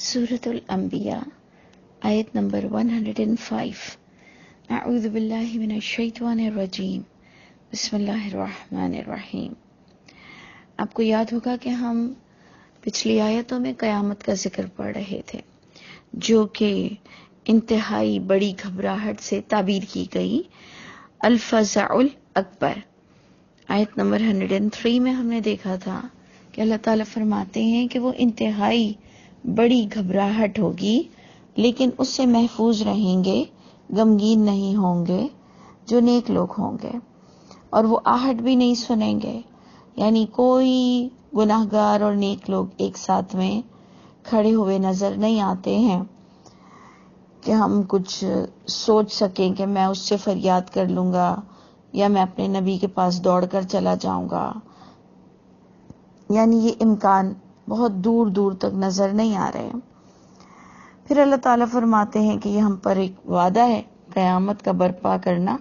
سورۃ الانبیاء آیت نمبر 105۔ اعوذ باللہ من الشیطان الرجیم، بسم اللہ الرحمن الرحیم۔ آپ کو یاد ہوگا کہ ہم پچھلی آیتوں میں قیامت کا ذکر پڑھ رہے تھے، جو کہ انتہائی بڑی گھبراہٹ سے تعبیر کی گئی، الفزع الاکبر۔ آیت نمبر 103 میں ہم نے دیکھا تھا کہ اللہ تعالیٰ فرماتے ہیں کہ وہ انتہائی بڑی گھبراہٹ ہوگی، لیکن اس سے محفوظ رہیں گے، غمگین نہیں ہوں گے جو نیک لوگ ہوں گے، اور وہ آہٹ بھی نہیں سنیں گے۔ یعنی کوئی گناہ گار اور نیک لوگ ایک ساتھ میں کھڑے ہوئے نظر نہیں آتے ہیں کہ ہم کچھ سوچ سکیں کہ میں اس سے فریاد کر لوں گا یا میں اپنے نبی کے پاس دوڑ کر چلا جاؤں گا۔ یعنی یہ امکان بہت دور دور تک نظر نہیں آ رہے۔ پھر اللہ تعالیٰ فرماتے ہیں کہ یہ ہم پر ایک وعدہ ہے قیامت کا برپا کرنا،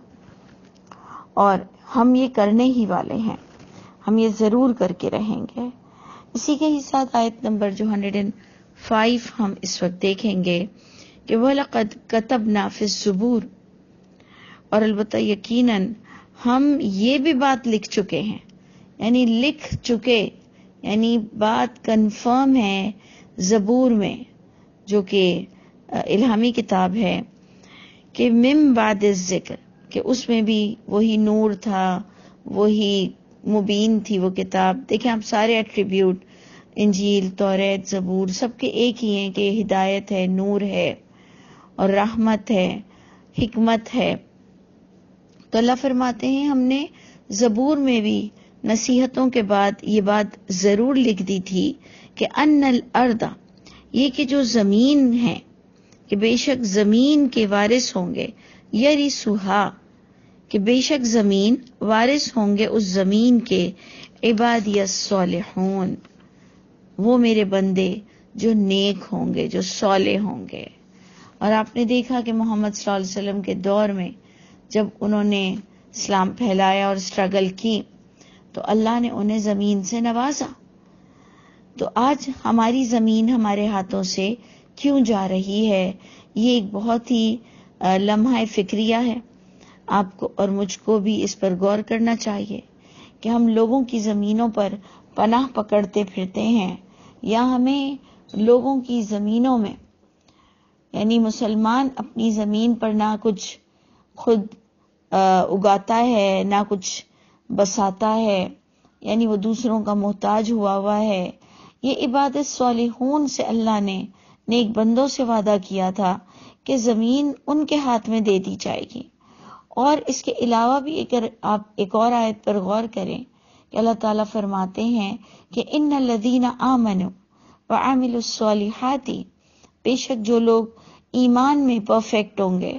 اور ہم یہ کرنے ہی والے ہیں، ہم یہ ضرور کر کے رہیں گے۔ اسی کے ہی ساتھ آیت نمبر جو 105 ہم اس وقت دیکھیں گے کہ وَلَقَدْ كَتَبْنَا فِي الزُّبُورِ، اور البتہ یقیناً ہم یہ بھی بات لکھ چکے ہیں، یعنی لکھ چکے، یعنی بات کنفرم ہے زبور میں، جو کہ الہامی کتاب ہے، کہ من بعد الذکر، کہ اس میں بھی وہی نور تھا، وہی مبین تھی وہ کتاب۔ دیکھیں آپ سارے ایٹریبیوٹ، انجیل، توریت، زبور، سب کے ایک ہی ہیں کہ ہدایت ہے، نور ہے اور رحمت ہے، حکمت ہے۔ تو اللہ فرماتے ہیں ہم نے زبور میں بھی نصیحتوں کے بعد یہ بات ضرور لکھ دی تھی کہ ان الارض، یہ کہ جو زمین ہے، کہ بے شک زمین کے وارث ہوں گے، یرثھا، کہ بے شک زمین وارث ہوں گے اس زمین کے، عبادی الصالحون، وہ میرے بندے جو نیک ہوں گے، جو صالح ہوں گے۔ اور آپ نے دیکھا کہ محمد صلی اللہ علیہ وسلم کے دور میں جب انہوں نے اسلام پھیلایا اور اسٹرگل کی تو اللہ نے انہیں زمین سے نوازا۔ تو آج ہماری زمین ہمارے ہاتھوں سے کیوں جا رہی ہے؟ یہ ایک بہت ہی لمحہ فکریہ ہے۔ آپ کو اور مجھ کو بھی اس پر غور کرنا چاہیے کہ ہم لوگوں کی زمینوں پر پناہ پکڑتے پھرتے ہیں، یا ہمیں لوگوں کی زمینوں میں، یعنی مسلمان اپنی زمین پر نہ کچھ خود اگاتا ہے، نہ کچھ بساتا ہے، یعنی وہ دوسروں کا محتاج ہوا ہے۔ یہ عبادت صالحون سے اللہ نے نیک بندوں سے وعدہ کیا تھا کہ زمین ان کے ہاتھ میں دے دی جائے گی۔ اور اس کے علاوہ بھی اگر آپ ایک اور آیت پر غور کریں کہ اللہ تعالیٰ فرماتے ہیں کہ ان الذین آمنوا وعملوا الصالحات، بے شک جو لوگ ایمان میں پرفیکٹ ہوں گے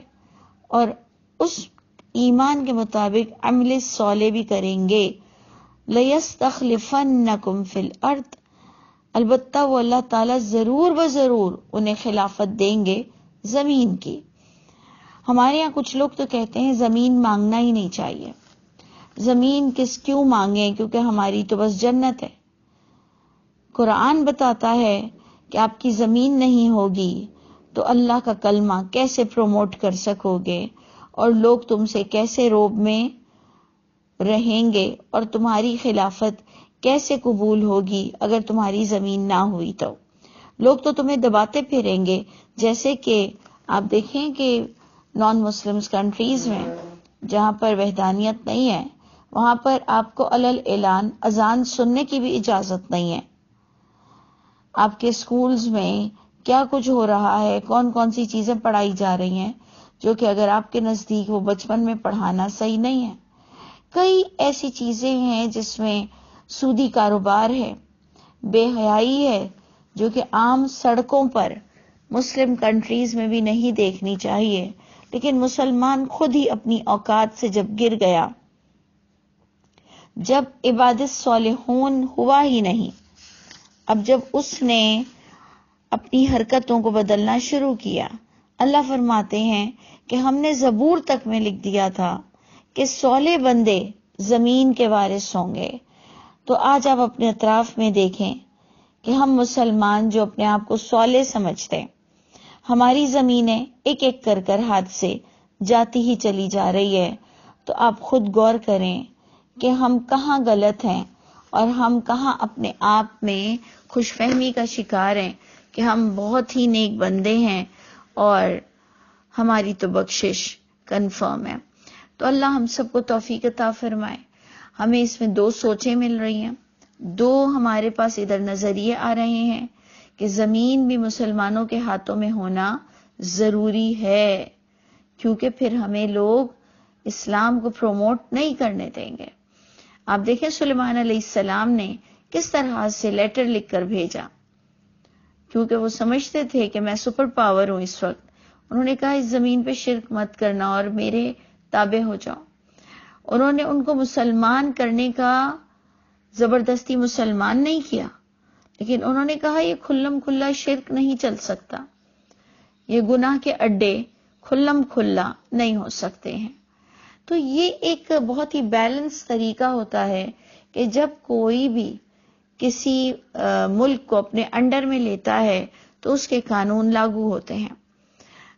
اور اس ایمان کے مطابق عمل صالح بھی کریں گے، لَيَسْتَخْلِفَنَّكُمْ فِي الْأَرْضِ، البتہ وہ اللہ تعالیٰ ضرور بضرور انہیں خلافت دیں گے زمین کی۔ ہمارے یہاں کچھ لوگ تو کہتے ہیں زمین مانگنا ہی نہیں چاہیے، زمین کیوں مانگیں، کیونکہ ہماری تو بس جنت ہے۔ قرآن بتاتا ہے کہ آپ کی زمین نہیں ہوگی تو اللہ کا کلمہ کیسے پروموٹ کر سکو گے، اور لوگ تم سے کیسے روب میں رہیں گے، اور تمہاری خلافت کیسے قبول ہوگی اگر تمہاری زمین نہ ہوئی تو۔ لوگ تو تمہیں دباتے پھریں گے، جیسے کہ آپ دیکھیں کہ نان مسلمز کنٹریز میں جہاں پر وحدانیت نہیں ہے، وہاں پر آپ کو علل اعلان اذان سننے کی بھی اجازت نہیں ہے۔ آپ کے سکولز میں کیا کچھ ہو رہا ہے، کون کون سی چیزیں پڑھائی جا رہی ہیں جو کہ اگر آپ کے نزدیک وہ بچپن میں پڑھانا صحیح نہیں ہے۔ کئی ایسی چیزیں ہیں جس میں سودی کاروبار ہے، بے حیائی ہے، جو کہ عام سڑکوں پر مسلم کنٹریز میں بھی نہیں دیکھنی چاہیے، لیکن مسلمان خود ہی اپنی اوقات سے جب گر گیا، جب عبادت صالحون ہوا ہی نہیں، اب جب اس نے اپنی حرکتوں کو بدلنا شروع کیا، اللہ فرماتے ہیں کہ ہم نے زبور تک میں لکھ دیا تھا کہ صالح بندے زمین کے وارث ہوں گے۔ تو آج آپ اپنے اطراف میں دیکھیں کہ ہم مسلمان جو اپنے آپ کو صالح سمجھتے ہیں، ہماری زمینیں ایک ایک کر کر ہاتھ سے جاتی ہی چلی جا رہی ہے، تو آپ خود غور کریں کہ ہم کہاں غلط ہیں اور ہم کہاں اپنے آپ میں خوش فہمی کا شکار ہیں کہ ہم بہت ہی نیک بندے ہیں اور ہماری تو بخشش کنفرم ہے۔ تو اللہ ہم سب کو توفیق عطا فرمائے۔ ہمیں اس میں دو سوچیں مل رہی ہیں، دو ہمارے پاس ادھر نظریے آ رہے ہیں کہ زمین بھی مسلمانوں کے ہاتھوں میں ہونا ضروری ہے، کیونکہ پھر ہمیں لوگ اسلام کو پروموٹ نہیں کرنے دیں گے۔ آپ دیکھیں سلیمان علیہ السلام نے کس طرح سے لیٹر لکھ کر بھیجا، کیونکہ وہ سمجھتے تھے کہ میں سپر پاور ہوں اس وقت۔ انہوں نے کہا اس زمین پہ شرک مت کرنا اور میرے تابع ہو جاؤ۔ انہوں نے ان کو مسلمان کرنے کا زبردستی مسلمان نہیں کیا، لیکن انہوں نے کہا یہ کھلم کھلا شرک نہیں چل سکتا، یہ گناہ کے اڈے کھلم کھلا نہیں ہو سکتے ہیں۔ تو یہ ایک بہت ہی بیلنس طریقہ ہوتا ہے کہ جب کوئی بھی کسی ملک کو اپنے انڈر میں لیتا ہے تو اس کے قانون لاگو ہوتے ہیں۔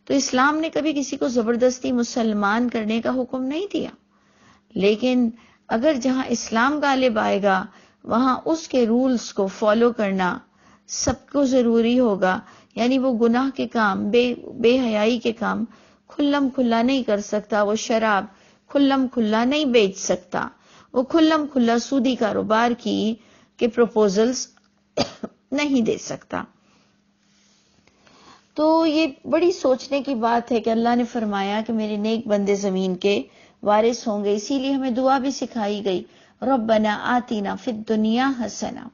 تو اسلام نے کبھی کسی کو زبردستی مسلمان کرنے کا حکم نہیں دیا، لیکن اگر جہاں اسلام غالب آئے گا وہاں اس کے رولز کو فالو کرنا سب کو ضروری ہوگا۔ یعنی وہ گناہ کے کام، بے حیائی کے کام کھلم کھلا نہیں کر سکتا، وہ شراب کھلم کھلا نہیں بیچ سکتا، وہ کھلم کھلا سودی کاروبار کے پروپوزلز نہیں دے سکتا۔ تو یہ بڑی سوچنے کی بات ہے کہ اللہ نے فرمایا کہ میرے نیک بندے زمین کے وارث ہوں گے، اسی لیے ہمیں دعا بھی سکھائی گئی، ربنا آتینا فی الدنیا حسنہ،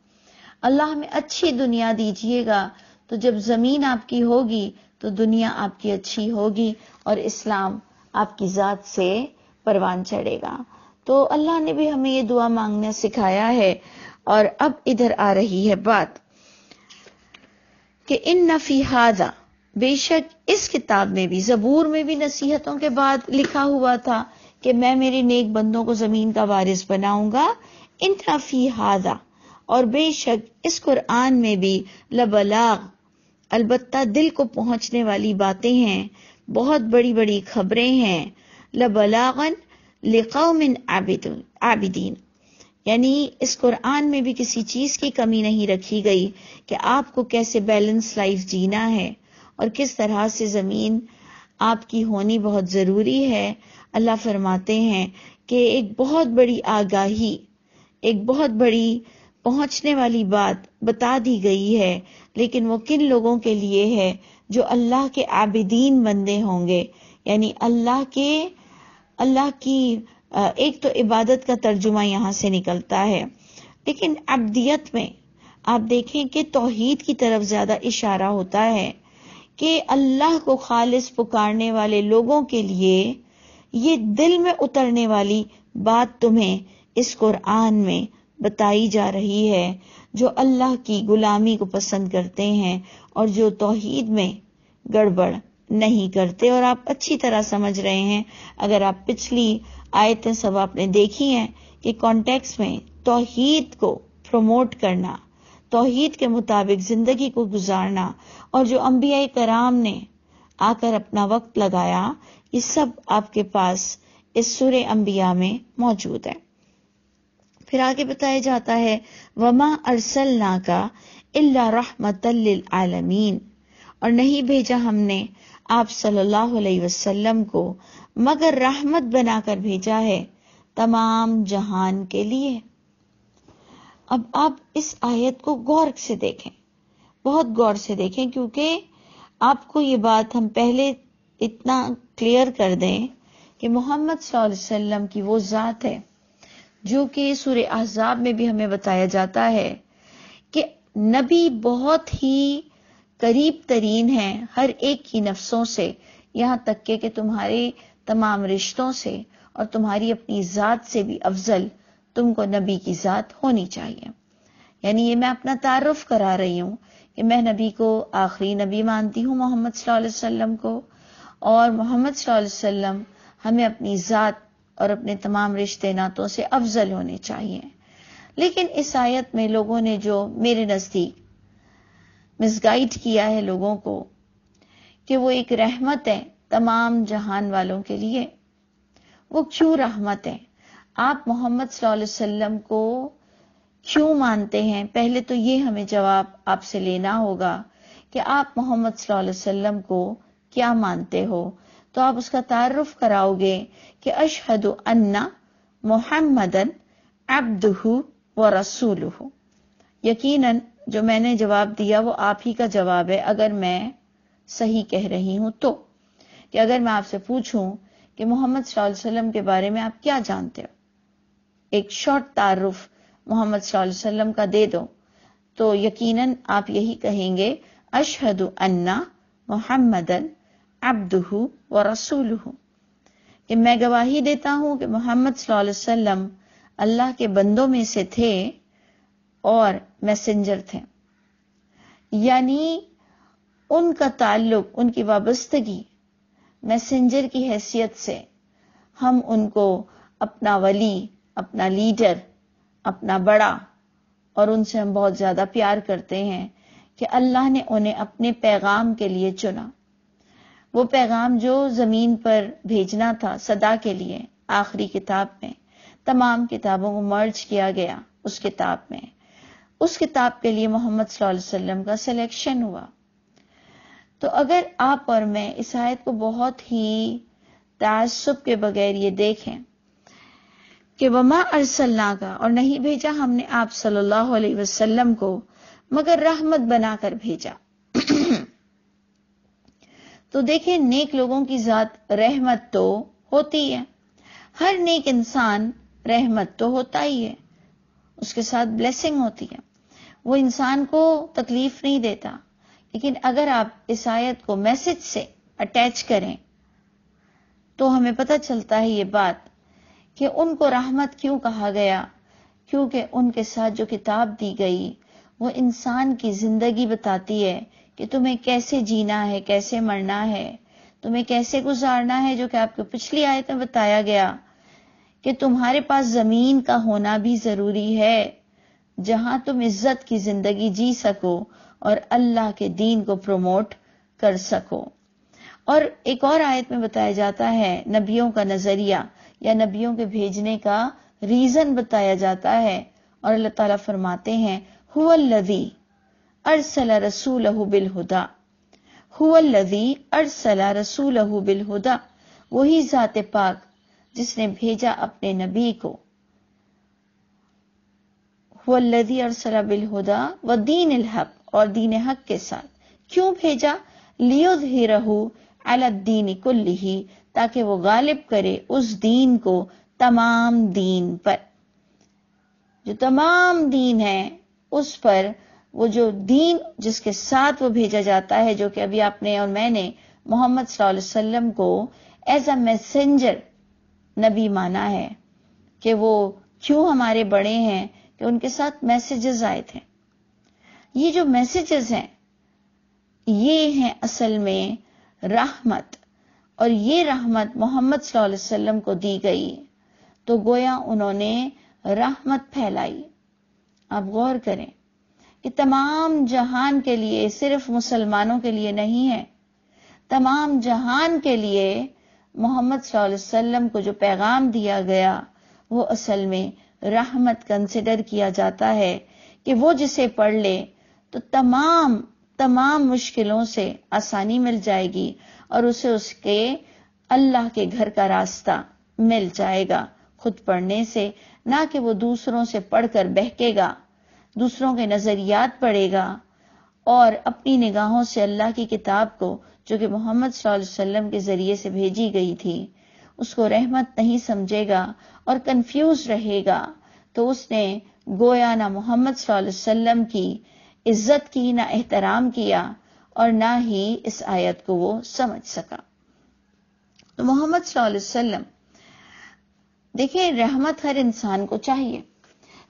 اللہ ہمیں اچھی دنیا دیجیے گا، تو جب زمین آپ کی ہوگی تو دنیا آپ کی اچھی ہوگی اور اسلام آپ کی ذات سے پروان چڑھے گا۔ تو اللہ نے بھی ہمیں یہ دعا مانگنا سکھایا ہے۔ اور اب ادھر آ رہی ہے بات کہ ان فی ھذا، بے شک اس کتاب میں بھی، زبور میں بھی نصیحتوں کے بعد لکھا ہوا تھا کہ میں میرے نیک بندوں کو زمین کا وارث بناؤں گا، ان فی ھذا، اور بے شک اس قرآن میں بھی لبلاغ، البتہ دل کو پہنچنے والی باتیں ہیں، بہت بڑی بڑی خبریں ہیں، لبلاغن لقوم عابدین، یعنی اس قرآن میں بھی کسی چیز کی کمی نہیں رکھی گئی کہ آپ کو کیسے بیلنس لائف جینا ہے اور کس طرح سے زمین آپ کی ہونی بہت ضروری ہے۔ اللہ فرماتے ہیں کہ ایک بہت بڑی آگاہی، ایک بہت بڑی پہنچنے والی بات بتا دی گئی ہے، لیکن وہ کن لوگوں کے لیے ہے؟ جو اللہ کے عابدین بندے ہوں گے، یعنی اللہ کی ایک تو عبادت کا ترجمہ یہاں سے نکلتا ہے، لیکن عبدیت میں آپ دیکھیں کہ توحید کی طرف زیادہ اشارہ ہوتا ہے کہ اللہ کو خالص پکارنے والے لوگوں کے لیے یہ دل میں اترنے والی بات تمہیں اس قرآن میں بتائی جا رہی ہے، جو اللہ کی غلامی کو پسند کرتے ہیں اور جو توحید میں گڑبڑ نہیں کرتے۔ اور آپ اچھی طرح سمجھ رہے ہیں، اگر آپ پچھلی آیتیں سب آپ نے دیکھی ہیں کہ کانٹیکس میں توحید کو پروموٹ کرنا، توحید کے مطابق زندگی کو گزارنا، اور جو انبیاء کرام نے آ کر اپنا وقت لگایا، یہ سب آپ کے پاس اس سورہ انبیاء میں موجود ہے۔ پھر آگے بتایا جاتا ہے وَمَا أَرْسَلْنَاكَ إِلَّا رَحْمَةً لِّلْعَالَمِينَ، اور نہیں بھیجا ہم نے آپ صلی اللہ علیہ وسلم کو مگر رحمت بنا کر بھیجا ہے تمام جہان کے لیے۔ اب آپ اس آیت کو غور سے دیکھیں، بہت غور سے دیکھیں، کیونکہ آپ کو یہ بات ہم پہلے اتنا کلیئر کر دیں کہ محمد صلی اللہ علیہ وسلم کی وہ ذات ہے جو کہ سورہ احزاب میں بھی ہمیں بتایا جاتا ہے کہ نبی بہت ہی قریب ترین ہیں ہر ایک کی نفسوں سے، یہاں تک کہ تمہارے تمام رشتوں سے اور تمہاری اپنی ذات سے بھی افضل تم کو نبی کی ذات ہونی چاہیے۔ یعنی یہ میں اپنا تعارف کرا رہی ہوں کہ میں نبی کو آخری نبی مانتی ہوں، محمد صلی اللہ علیہ وسلم کو، اور محمد صلی اللہ علیہ وسلم ہمیں اپنی ذات اور اپنے تمام رشتے ناتوں سے افضل ہونے چاہیے۔ لیکن اس آیت میں لوگوں نے جو میرے نزدیک مس گائیڈ کیا ہے لوگوں کو کہ وہ ایک رحمت ہے تمام جہان والوں کے لیے. وہ کیوں رحمت ہے؟ آپ محمد صلی اللہ علیہ وسلم کو کیوں مانتے ہیں؟ پہلے تو یہ ہمیں جواب آپ سے لینا ہوگا کہ آپ محمد صلی اللہ علیہ وسلم کو کیا مانتے ہو. تو آپ اس کا تعارف کراؤ گے کہ اشہد ان محمدن عبدہ و رسولہ. یقیناً جو میں نے جواب دیا وہ آپ ہی کا جواب ہے اگر میں صحیح کہہ رہی ہوں تو. کہ اگر میں آپ سے پوچھوں کہ محمد صلی اللہ علیہ وسلم کے بارے میں آپ کیا جانتے ہو، ایک شارٹ تعارف محمد صلی اللہ علیہ وسلم کا دے دو، تو یقیناً آپ یہی کہیں گے اشہد ان محمدن عبدہ و رسولہ، کہ میں گواہی دیتا ہوں کہ محمد صلی اللہ علیہ وسلم اللہ کے بندوں میں سے تھے اور میسنجر تھے. یعنی ان کا تعلق، ان کی وابستگی میسنجر کی حیثیت سے ہم ان کو اپنا ولی، اپنا لیڈر، اپنا بڑا، اور ان سے ہم بہت زیادہ پیار کرتے ہیں کہ اللہ نے انہیں اپنے پیغام کے لیے چنا. وہ پیغام جو زمین پر بھیجنا تھا صدا کے لیے، آخری کتاب میں تمام کتابوں کو مرج کیا گیا اس کتاب میں، اس کتاب کے لیے محمد صلی اللہ علیہ وسلم کا سلیکشن ہوا. تو اگر آپ اور میں اس آیت کو بہت ہی تعصب کے بغیر یہ دیکھیں کہ وما ارسلناک، اور نہیں بھیجا ہم نے آپ صلی اللہ علیہ وسلم کو مگر رحمت بنا کر بھیجا. تو دیکھیں نیک لوگوں کی ذات رحمت تو ہوتی ہے، ہر نیک انسان رحمت تو ہوتا ہی ہے، اس کے ساتھ بلیسنگ ہوتی ہے، وہ انسان کو تکلیف نہیں دیتا. لیکن اگر آپ اس آیت کو میسج سے اٹیچ کریں تو ہمیں پتہ چلتا ہے یہ بات کہ ان کو رحمت کیوں کہا گیا، کیونکہ ان کے ساتھ جو کتاب دی گئی وہ انسان کی زندگی بتاتی ہے کہ تمہیں کیسے جینا ہے، کیسے مرنا ہے، تمہیں کیسے گزارنا ہے. جو کہ آپ کو پچھلی آیت میں بتایا گیا کہ تمہارے پاس زمین کا ہونا بھی ضروری ہے جہاں تم عزت کی زندگی جی سکو اور اللہ کے دین کو پروموٹ کر سکو. اور ایک اور آیت میں بتایا جاتا ہے نبیوں کا نظریہ یا نبیوں کے بھیجنے کا ریزن بتایا جاتا ہے، اور اللہ تعالیٰ فرماتے ہیں هو الذی ارسل رسولہ بالہدی، هو الذی ارسل رسولہ بالہدی، وہی ذات پاک جس نے بھیجا اپنے نبی کو، هو الذی ارسل بالہدی ودین الحق، اور دین حق کے ساتھ. کیوں بھیجا؟ لیظہرہ علی الدین کلہ، تاکہ وہ غالب کرے اس دین کو تمام دین پر. جو تمام دین ہے اس پر، وہ جو دین جس کے ساتھ وہ بھیجا جاتا ہے، جو کہ ابھی آپ نے اور میں نے محمد صلی اللہ علیہ وسلم کو ایز اے میسنجر نبی مانا ہے کہ وہ کیوں ہمارے بڑے ہیں کہ ان کے ساتھ میسیجز آئے تھے. یہ جو میسیجز ہیں یہ ہیں اصل میں رحمت، اور یہ رحمت محمد صلی اللہ علیہ وسلم کو دی گئی تو گویا انہوں نے رحمت پھیلائی. آپ غور کریں کہ تمام جہان کے لیے، صرف مسلمانوں کے لیے نہیں ہے، تمام جہان کے لیے محمد صلی اللہ علیہ وسلم کو جو پیغام دیا گیا وہ اصل میں رحمت کنسیڈر کیا جاتا ہے کہ وہ جسے پڑھ لے تو تمام مشکلوں سے آسانی مل جائے گی اور اسے اس کے اللہ کے گھر کا راستہ مل جائے گا خود پڑھنے سے، نہ کہ وہ دوسروں سے پڑھ کر بہکے گا، دوسروں کے نظریات پڑھے گا اور اپنی نگاہوں سے اللہ کی کتاب کو جو کہ محمد صلی اللہ علیہ وسلم کے ذریعے سے بھیجی گئی تھی اس کو رحمت نہیں سمجھے گا اور کنفیوز رہے گا. تو اس نے گویا نہ محمد صلی اللہ علیہ وسلم کی عزت کی، نہ احترام کیا، اور نہ ہی اس آیت کو وہ سمجھ سکا. تو محمد صلی اللہ علیہ وسلم دیکھیں رحمت ہر انسان کو چاہیے.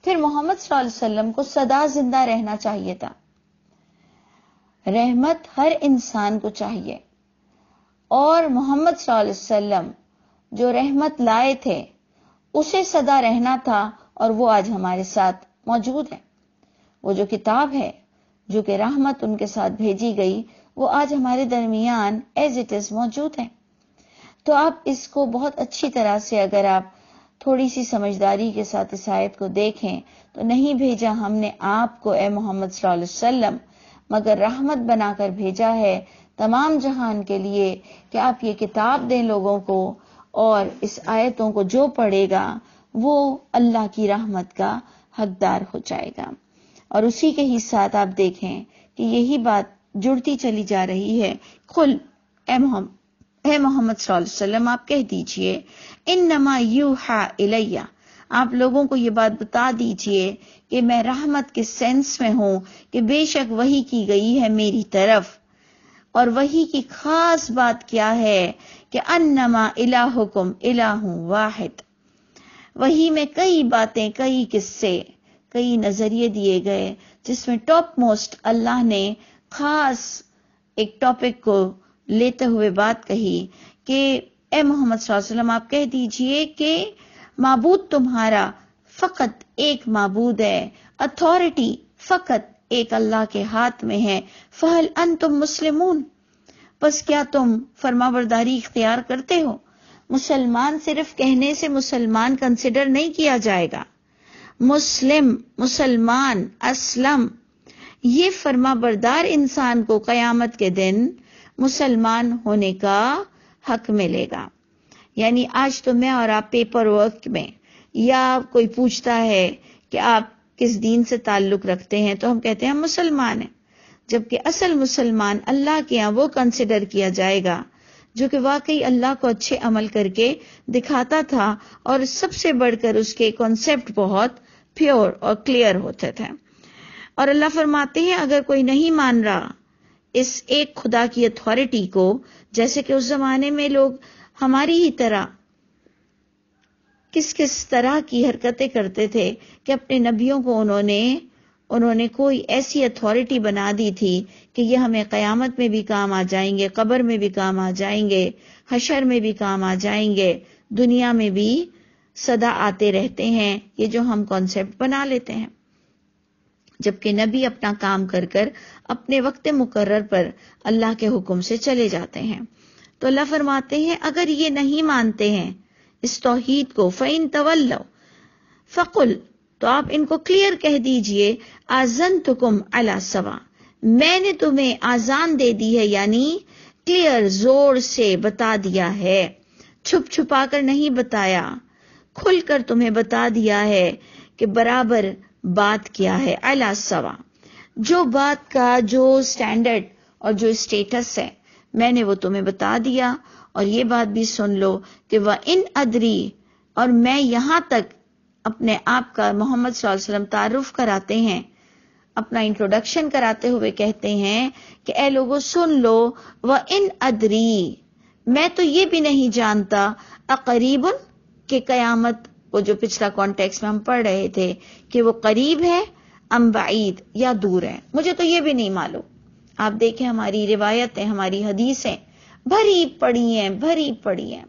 پھر محمد صلی اللہ علیہ وسلم کو سدا زندہ رہنا چاہیے تھا. رحمت ہر انسان کو چاہیے، اور محمد صلی اللہ علیہ وسلم جو رحمت لائے تھے اسے سدا رہنا تھا، اور وہ آج ہمارے ساتھ موجود ہے. وہ جو کتاب ہے جو کہ رحمت ان کے ساتھ بھیجی گئی، وہ آج ہمارے درمیان ایز اٹ از موجود ہے۔ تو آپ اس کو بہت اچھی طرح سے اگر آپ تھوڑی سی سمجھداری کے ساتھ اس آیت کو دیکھیں تو نہیں بھیجا ہم نے آپ کو اے محمد صلی اللہ علیہ وسلم مگر رحمت بنا کر بھیجا ہے تمام جہان کے لیے کہ آپ یہ کتاب دیں لوگوں کو، اور اس آیتوں کو جو پڑھے گا وہ اللہ کی رحمت کا حقدار ہو جائے گا۔ اور اسی کے ہی ساتھ آپ دیکھیں کہ یہی بات جڑتی چلی جا رہی ہے۔ قل اے محمد صلی اللہ علیہ وسلم آپ کہہ دیجئے انما یوحا الیہ، آپ لوگوں کو یہ بات بتا دیجئے کہ میں رحمت کے سینس میں ہوں کہ بے شک وحی کی گئی ہے میری طرف، اور وحی کی خاص بات کیا ہے کہ انما الہکم الہ واحد۔ وحی میں کئی باتیں، کئی قصے، کئی نظریے دیے گئے، جس میں ٹاپ موسٹ اللہ نے خاص ایک ٹاپک کو لیتے ہوئے بات کہی کہ اے محمد صلی اللہ علیہ وسلم آپ کہہ دیجئے کہ معبود تمہارا فقط ایک معبود ہے، اتھارٹی فقط ایک اللہ کے ہاتھ میں ہے، فہل انتم مسلمون، بس کیا تم فرمانبرداری اختیار کرتے ہو؟ مسلمان صرف کہنے سے مسلمان کنسیڈر نہیں کیا جائے گا، مسلمان اسلم، یہ فرمانبردار انسان کو قیامت کے دن مسلمان ہونے کا حق ملے گا۔ یعنی آج تو میں اور آپ پیپر ورک میں یا کوئی پوچھتا ہے کہ آپ کس دین سے تعلق رکھتے ہیں تو ہم کہتے ہیں ہم مسلمان ہیں، جبکہ اصل مسلمان اللہ کے یہاں وہ کنسیڈر کیا جائے گا جو کہ واقعی اللہ کو اچھے عمل کر کے دکھاتا تھا، اور سب سے بڑھ کر اس کے کانسیپٹ بہت پیور اور کلیئر ہوتے تھے۔ اور اللہ فرماتے ہیں اگر کوئی نہیں مان رہا اس ایک خدا کی اتھارٹی کو، جیسے کہ اس زمانے میں لوگ ہماری ہی طرح کس طرح کی حرکتیں کرتے تھے کہ اپنے نبیوں کو انہوں نے کوئی ایسی اتھارٹی بنا دی تھی کہ یہ ہمیں قیامت میں بھی کام آ جائیں گے، قبر میں بھی کام آ جائیں گے، حشر میں بھی کام آ جائیں گے، دنیا میں بھی سدا آتے رہتے ہیں، یہ جو ہم کانسیپٹ بنا لیتے ہیں، جبکہ نبی اپنا کام کر کر اپنے وقت مقرر پر اللہ کے حکم سے چلے جاتے ہیں۔ تو اللہ فرماتے ہیں اگر یہ نہیں مانتے ہیں اس توحید کو، فَإِن تَوَلَّوْا فَقُلْ، تو آپ ان کو کلیئر کہہ دیجئے آذَنْتُكُمْ عَلَى سَوَاءٍ، میں نے تمہیں آذان دے دی ہے، یعنی کلیئر زور سے بتا دیا ہے، چھپ چھپا کر نہیں بتایا، کھل کر تمہیں بتا دیا ہے کہ برابر بات کیا ہے، عَلَى سَوَاءٍ، جو بات کا جو سٹینڈرڈ اور جو اسٹیٹس ہے میں نے وہ تمہیں بتا دیا۔ اور یہ بات بھی سن لو کہ وَإِنْ أَدْرِي، اور میں یہاں تک اپنے آپ کا محمد صلی اللہ علیہ وسلم تعارف کراتے ہیں، اپنا انٹروڈکشن کراتے ہوئے کہتے ہیں کہ اے لوگو سن لو، وَإِنْ أَدْرِي، میں تو یہ بھی نہیں جانتا، اقریب، کہ قیامت وہ جو پچھلا کانٹیکس میں ہم پڑھ رہے تھے کہ وہ قریب ہے ام بعید یا دور ہے، مجھے تو یہ بھی نہیں معلوم۔ آپ دیکھیں ہماری روایتیں، ہماری حدیثیں بھری پڑی ہیں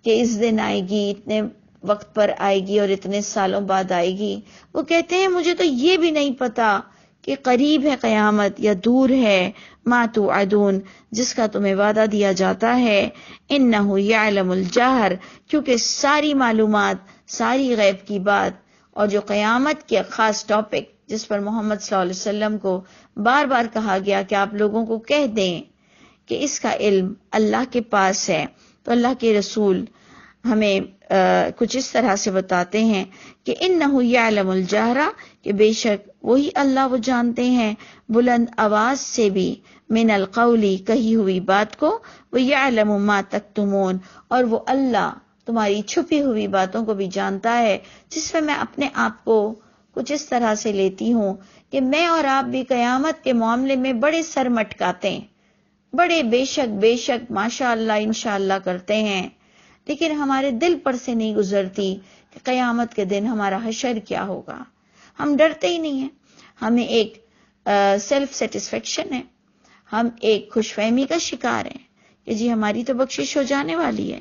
کہ اس دن آئے گی، اتنے وقت پر آئے گی اور اتنے سالوں بعد آئے گی۔ وہ کہتے ہیں مجھے تو یہ بھی نہیں پتا کہ قریب ہے قیامت یا دور ہے، ما توعدون، جس کا تمہیں وعدہ دیا جاتا ہے، انہ یعلم الجہر، کیونکہ ساری معلومات، ساری غیب کی بات، اور جو قیامت کے خاص ٹاپک جس پر محمد صلی اللہ علیہ وسلم کو بار بار کہا گیا کہ آپ لوگوں کو کہہ دیں کہ اس کا علم اللہ کے پاس ہے، تو اللہ کے رسول ہمیں کچھ اس طرح سے بتاتے ہیں کہ انہ یعلم الجہر، کہ بے شک وہی اللہ وہ جانتے ہیں بلند آواز سے بھی، من القولی، کہی ہوئی بات کو، وہ یعلم ما تکتمون، اور وہ اللہ تمہاری چھپی ہوئی باتوں کو بھی جانتا ہے، جس میں اپنے آپ کو کچھ اس طرح سے لیتی ہوں کہ میں اور آپ بھی قیامت کے معاملے میں بڑے سر مٹکاتے ہیں، بڑے بے شک ماشاء اللہ انشاءاللہ کرتے ہیں، لیکن ہمارے دل پر سے نہیں گزرتی کہ قیامت کے دن ہمارا حشر کیا ہوگا۔ ہم ڈرتے ہی نہیں ہیں، ہمیں ایک سیلف سیٹسفیکشن ہے، ہم ایک خوش فہمی کا شکار ہیں کہ جی ہماری تو بخشش ہو جانے والی ہے۔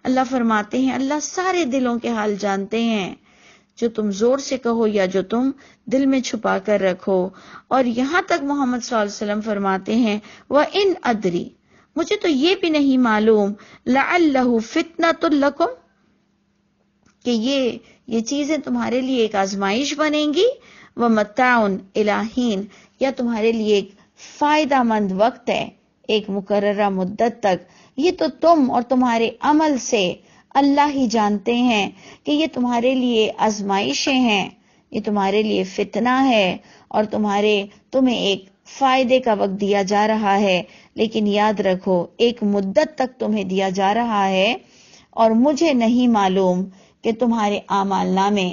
اللہ فرماتے ہیں اللہ سارے دلوں کے حال جانتے ہیں، جو تم زور سے کہو یا جو تم دل میں چھپا کر رکھو. اور یہاں تک محمد صلی اللہ علیہ وسلم فرماتے ہیں وَإِنْ أَدْرِي، مجھے تو یہ بھی نہیں معلوم، لَعَلَّهُ فِتْنَةٌ لَكُمْ، کہ یہ چیزیں تمہارے لیے ایک آزمائش بنیں گی، وَمَتَاعٌ إِلَىٰ حِينٍ، یا تمہارے لیے ایک فائدہ مند وقت ہے، ایک مقررہ مدت تک. یہ تو تم اور تمہارے عمل سے اللہ ہی جانتے ہیں کہ یہ تمہارے لیے آزمائشیں ہیں، یہ تمہارے لیے فتنہ ہے، اور تمہیں ایک فائدے کا وقت دیا جا رہا ہے. لیکن یاد رکھو ایک مدت تک تمہیں دیا جا رہا ہے، اور مجھے نہیں معلوم کہ تمہارے اعمال نامے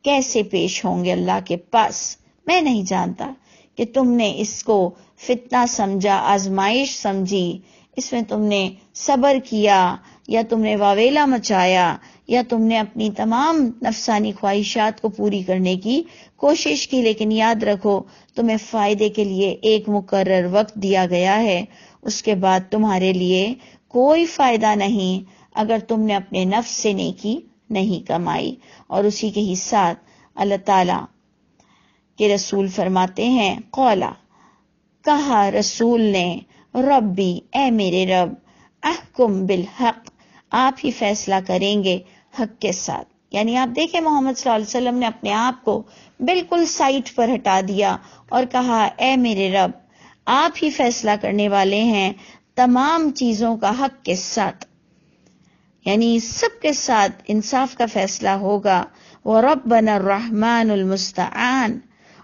کیسے پیش ہوں گے اللہ کے پاس. میں نہیں جانتا کہ تم نے اس کو فتنہ سمجھا، آزمائش سمجھی، اس میں تم نے صبر کیا یا تم نے واویلا مچایا یا تم نے اپنی تمام نفسانی خواہشات کو پوری کرنے کی کوشش کی. لیکن یاد رکھو تمہیں فائدے کے لیے ایک مقرر وقت دیا گیا ہے، اس کے بعد تمہارے لیے کوئی فائدہ نہیں اگر تم نے اپنے نفس سے نیکی نہیں کمائی. اور اسی کے ہی ساتھ اللہ تعالی کے رسول فرماتے ہیں قولا، کہا رسول نے، ربی، اے میرے رب، احکم بالحق، آپ ہی فیصلہ کریں گے حق کے ساتھ. یعنی آپ دیکھیں محمد صلی اللہ علیہ وسلم نے اپنے آپ کو بالکل سائٹ پر ہٹا دیا اور کہا اے میرے رب، آپ ہی فیصلہ کرنے والے ہیں تمام چیزوں کا حق کے ساتھ، یعنی سب کے ساتھ انصاف کا فیصلہ ہوگا. وَرَبَّنَا الرَّحْمَنُ الْمُسْتَعَانُ.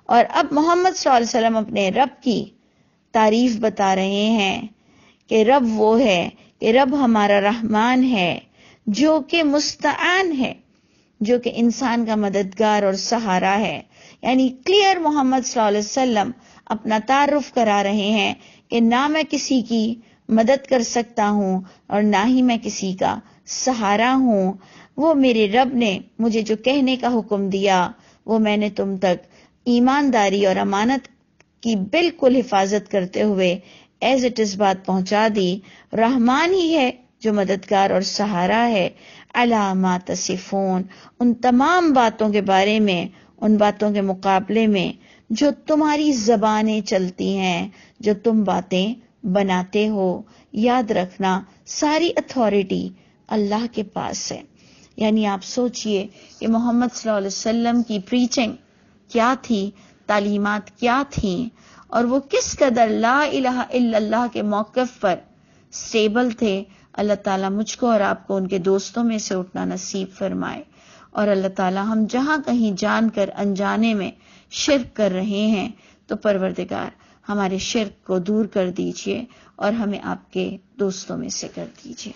اور اب محمد صلی اللہ علیہ وسلم اپنے رب کی تعریف بتا رہے ہیں کہ رب وہ ہے کہ رب ہمارا رحمان ہے جو کہ مستعان ہے، جو کہ انسان کا مددگار اور سہارا ہے. یعنی کلیئر محمد صلی اللہ علیہ وسلم اپنا تعارف کرا رہے ہیں کہ نہ میں کسی کی مدد کر سکتا ہوں اور نہ ہی میں کسی کا سہارا ہوں. وہ میرے رب نے مجھے جو کہنے کا حکم دیا وہ میں نے تم تک ایمانداری اور امانت کی بالکل حفاظت کرتے ہوئے ایز اٹ از بات پہنچا دی. رحمان ہی ہے جو مددگار اور سہارا ہے. علی ما تصفون، ان تمام باتوں کے بارے میں، ان باتوں کے مقابلے میں جو تمہاری زبانیں چلتی ہیں، جو تم باتیں بناتے ہو. یاد رکھنا ساری اتھارٹی اللہ کے پاس ہے. یعنی آپ سوچئے کہ محمد صلی اللہ علیہ وسلم کی پریچنگ کیا تھی، تعلیمات کیا تھیں، اور وہ کس قدر لا الہ الا اللہ کے موقف پر سٹیبل تھے. اللہ تعالیٰ مجھ کو اور آپ کو ان کے دوستوں میں سے اٹھنا نصیب فرمائے. اور اللہ تعالیٰ ہم جہاں کہیں جان کر انجانے میں شرک کر رہے ہیں تو پروردگار ہمارے شرک کو دور کر دیجئے اور ہمیں آپ کے دوستوں میں سے کر دیجئے.